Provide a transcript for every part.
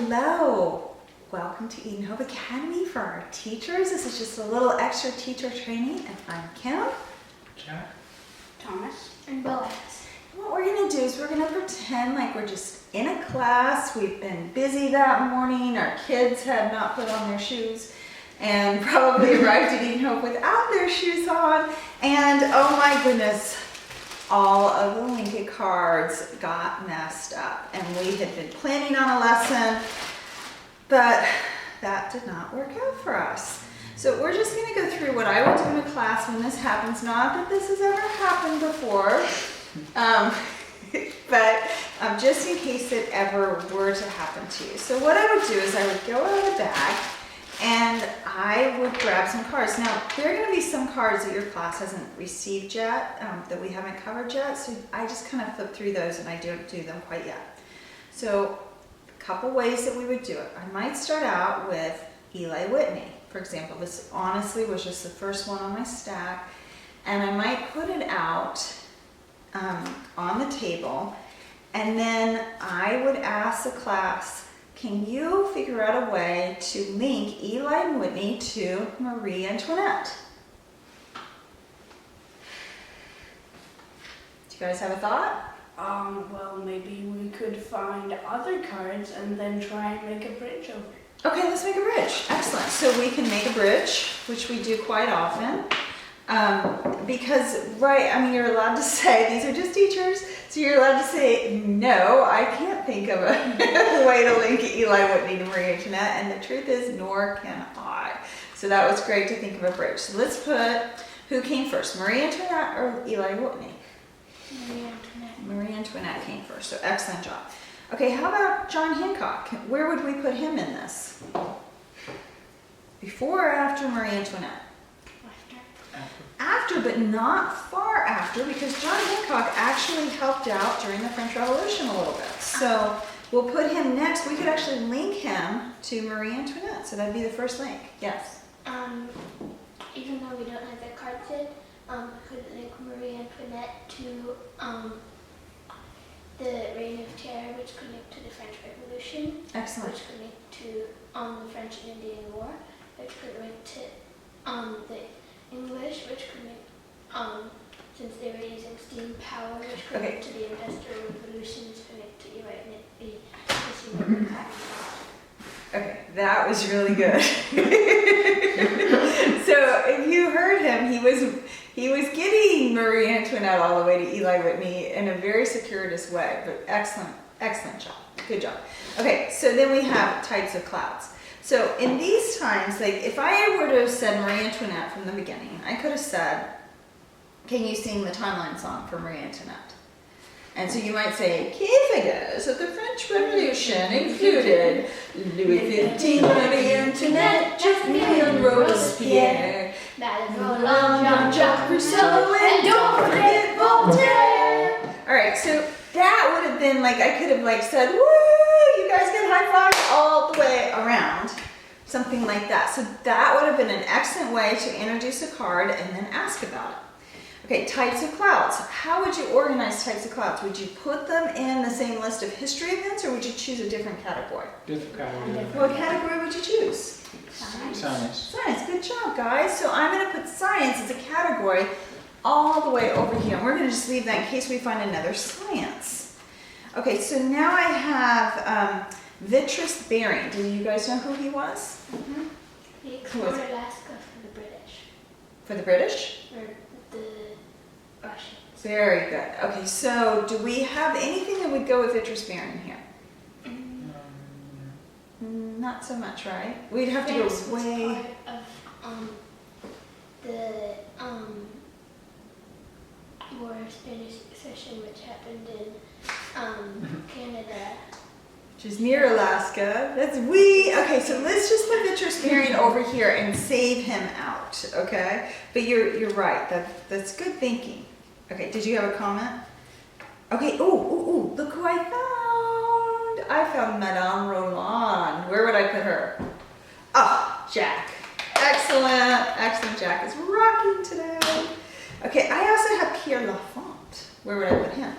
Hello. Welcome to Eden Hope Academy for our teachers. This is just a little extra teacher training, and I'm Kim, Jack, Thomas, and Boaz. What we're going to do is we're going to pretend like we're just in a class. We've been busy that morning. Our kids had not put on their shoes and probably arrived at Eden Hope without their shoes on. And oh my goodness, all of the Lincoln cards got messed up. And we had been planning on a lesson, but that did not work out for us. So we're just going to go through what I would do in a class when this happens. Not that this has ever happened before, but just in case it ever were to happen to you. So what I would do is I would go out of the bag and I would grab some cards. Now, there are going to be some cards that your class hasn't received yet, that we haven't covered yet. So I just kind of flip through those and I don't do them quite yet. So a couple ways that we would do it. I might start out with Eli Whitney. For example, this honestly was just the first one on my stack. And I might put it out on the table. And then I would ask the class, can you figure out a way to link Eli Whitney to Marie Antoinette? Do you guys have a thought? Well, maybe we could find other cards and then try and make a bridge over it. Okay, let's make a bridge. Excellent. So we can make a bridge, which we do quite often. Because, right, I mean, you're allowed to say, these are just teachers, so you're allowed to say, no, I can't think of a way to link Eli Whitney to Marie Antoinette, and the truth is, nor can I. So that was great to think of a bridge. So let's put, who came first, Marie Antoinette or Eli Whitney? Marie Antoinette. Marie Antoinette came first, so excellent job. Okay, how about John Hancock? Where would we put him in this? Before or after Marie Antoinette? After, but not far after, because John Hancock actually helped out during the French Revolution a little bit. So we'll put him next. We could actually link him to Marie Antoinette. So that'd be the first link. Yes? Even though we don't have the cards yet, we could link Marie Antoinette to the Reign of Terror, which could link to the French Revolution. Excellent. Which could link to the French and Indian War, which could link to the English, which could make, since they were using steam power, which could link to the Industrial Revolution, which could link to Okay, that was really good. So if you heard him, he was getting Marie Antoinette all the way to Eli Whitney in a very circuitous way, but excellent job. Good job. Okay, so then we have types of clouds. So in these times, like if I were to have said Marie Antoinette from the beginning, I could have said, can you sing the timeline song for Marie Antoinette? And so you might say, key figures of the French Revolution included Louis XV, Marie Antoinette, Napoleon, Robespierre, Madame Roland, Jean-Jacques Rousseau, and don't forget Voltaire. All right, so that would have been like, I could have like said, woo, you guys get high fives all the way around, something like that. So that would have been an excellent way to introduce a card and then ask about it. Okay, types of clouds. How would you organize types of clouds? Would you put them in the same list of history events, or would you choose a different category? different category. What category would you choose? Science. Science, good job, guys. So I'm going to put science as a category all the way over here. And we're going to just leave that in case we find another science. Okay, so now I have Vitrus Bering. Do you guys know who he was? Mm-hmm. He explored Alaska for the British. For the British? Or the Russians. Very good. Okay, so do we have anything that would go with Vitrus Bering here? Not so much, right? We'd have to France go way... was part of the War of Spanish Succession, which happened in Canada. Which is near Alaska. That's okay, so let's just put Vitrus Bering over here and save him out, okay? But you're right. That's good thinking. Okay, did you have a comment? Okay, ooh, look who I found. I found Madame Roland. Where would I put her? Oh, Jack. Excellent. Jack is rocking today. Okay, I also have Pierre Lafont. Where would I put him?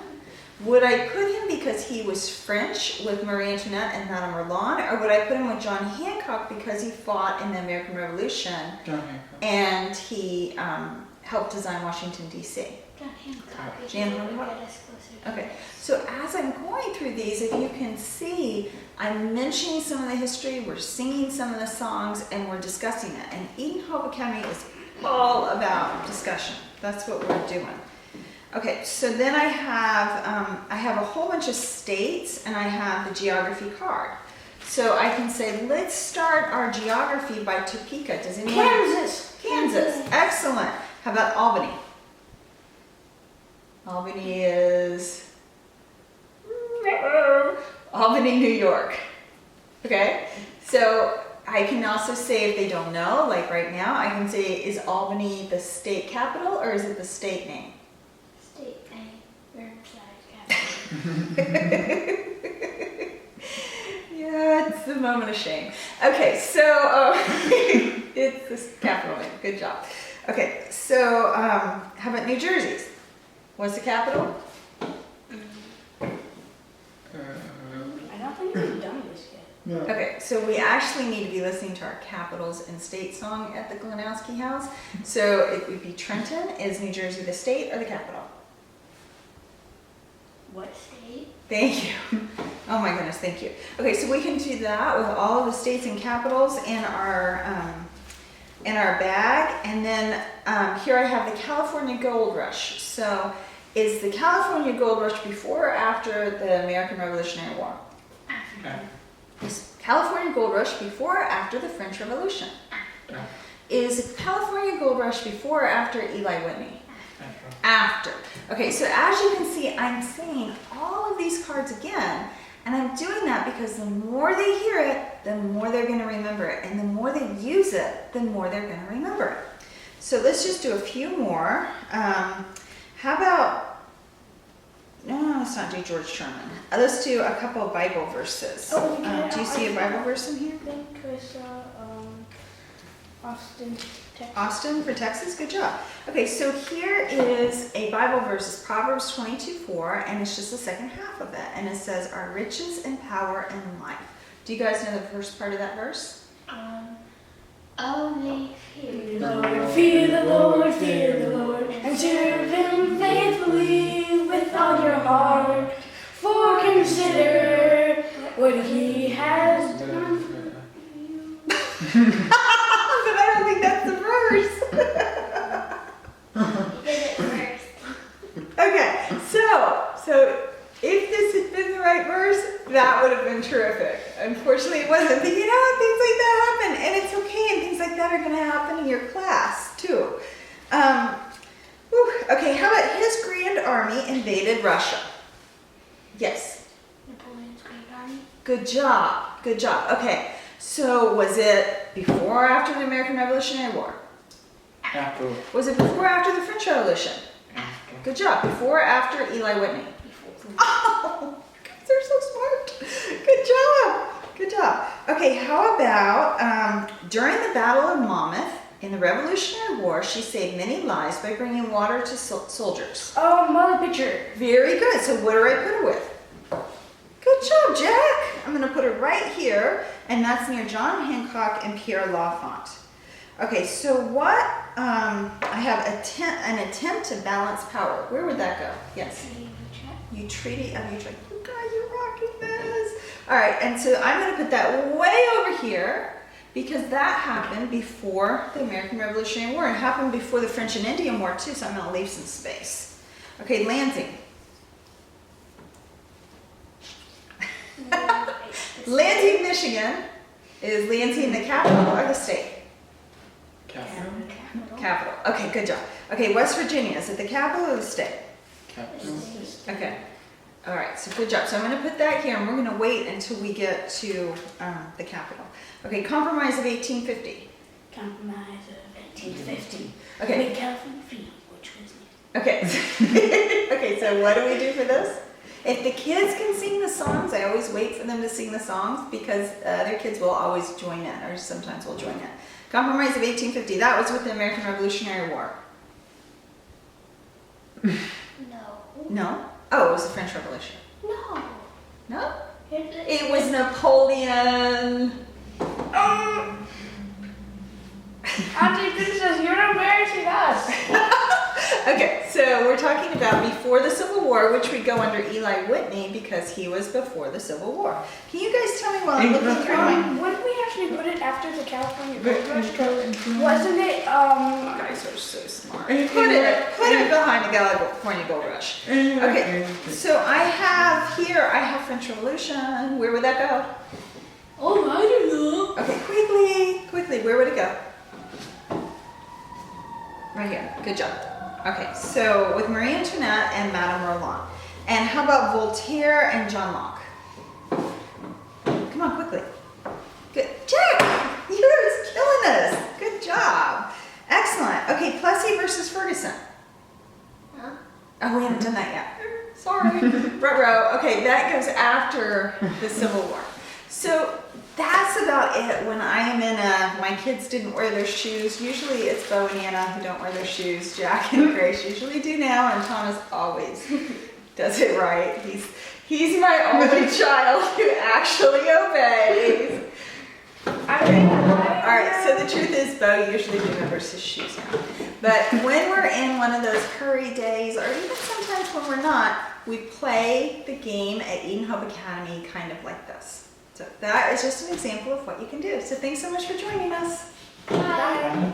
Would I put him because he was French with Marie Antoinette and Madame Roland, or would I put him with John Hancock because he fought in the American Revolution John Hancock. and he helped design Washington, D.C.? John Hancock. because Jan it would Hancock? get us closer to Okay, this. so as I'm going through these, if you can see, I'm mentioning some of the history, we're singing some of the songs, and we're discussing it. And Eden Hope Academy is all about discussion. That's what we're doing. Okay, so then I have a whole bunch of states, and I have the geography card. So I can say, let's start our geography by Topeka. Does anyone? Kansas. Kansas. Excellent. How about Albany? Albany is Albany, New York. Okay, so I can also say if they don't know, like right now, I can say, is Albany the state capital or is it the state name? State name, Riverside capital. Yeah, it's the moment of shame. Okay, so it's the capital name. Good job. Okay, so how about New Jersey's? What's the capital? I don't think we've done this yet. No. Okay, so we actually need to be listening to our capitals and state song at the Glenowski House. So it would be Trenton. Is New Jersey the state or the capital? What? State. Thank you. Oh my goodness, thank you. Okay, so we can do that with all of the states and capitals in our bag. And then here I have the California Gold Rush. So is the California Gold Rush before or after the American Revolutionary War? Okay. Is California Gold Rush before or after the French Revolution? Yeah. Is California Gold Rush before or after Eli Whitney? After. After. Okay, so as you can see, I'm saying all of these cards again, and I'm doing that because the more they hear it, the more they're going to remember it, and the more they use it, the more they're going to remember it. So let's just do a few more. How about, no, let's not do George Sherman. Let's do a couple of Bible verses. Oh, okay. Do you see a Bible verse in here? I think I saw Austin, Texas. Austin for Texas, good job. Okay, so here is a Bible verse, it's Proverbs 22:4, and it's just the second half of it. And it says, our riches and power and life. Do you guys know the first part of that verse? Only fear the Lord, fear the Lord, fear the Lord, and serve Him faithfully with all your heart. For consider what He has done for you. But I don't think that's the verse. You did it first. Okay, so if this had been the right verse, that would have been terrific. Unfortunately, it wasn't. But you know what? Things like that happen, and it's okay. And things like that are going to happen in your class too. Okay, how about his grand army invaded Russia? Yes. Napoleon's Great Army. Good job. Good job. Okay, so was it before or after the American Revolutionary War? After. Was it before or after the French Revolution? After. Good job. Before or after Eli Whitney? Oh, guys are so smart. Good job. Good job. Okay, how about during the Battle of Monmouth in the Revolutionary War, she saved many lives by bringing water to soldiers. Oh, Mother Picture. Very good. So what do I put her with? Good job, Jack. I'm going to put her right here, and that's near John Hancock and Pierre L'Enfant. Okay, so what? I have an attempt to balance power. Where would that go? Yes. Treaty of Utrecht. You guys are rocking this. All right, and so I'm going to put that way over here because that happened before the American Revolutionary War. It happened before the French and Indian War too, so I'm going to leave some space. Okay, Lansing. Lansing, Michigan. Is Lansing the capital or the state? Capital. Capital. Okay, good job. Okay, West Virginia. Is it the capital or the state? Capital. Okay. All right, so good job. So I'm going to put that here, and we're going to wait until we get to the capital. Okay, Compromise of 1850. Compromise of 1850. Okay. With Calvin Field, which was me. Okay. Okay, so what do we do for this? If the kids can sing the songs, I always wait for them to sing the songs because their kids will always join in, or sometimes will join in. Compromise of 1850. That was with the American Revolutionary War. No. No? Oh, it was the French Revolution. No. No? Here's it. It was Napoleon. Auntie Princess, you're embarrassing us. Okay, so we're talking about before the Civil War, which would go under Eli Whitney because he was before the Civil War. Can you guys tell me while I'm looking through my... Wouldn't we actually put it after the California Gold Rush? Wasn't it, You guys are so smart. Put it behind the California Gold Rush. Okay, so I have French Revolution. Where would that go? Oh, I don't know. Okay, quickly, where would it go? Right here, good job. Okay, so with Marie Antoinette and Madame Roland. And how about Voltaire and John Locke? Come on, quickly. Good, Jack, you're killing us. Good job. Excellent. Okay, Plessy versus Ferguson. Huh? Oh, we haven't done that yet. Sorry. Ruh-roh. Okay, that goes after the Civil War. So that's about it when I am in my kids didn't wear their shoes. Usually it's Bo and Anna who don't wear their shoes. Jack and Grace usually do now, and Thomas always does it right. He's my only child who actually obeys. All right, so the truth is Bo usually remembers his shoes now. But when we're in one of those curry days, or even sometimes when we're not, we play the game at Eden Hope Academy kind of like this. So that is just an example of what you can do. So thanks so much for joining us. Bye.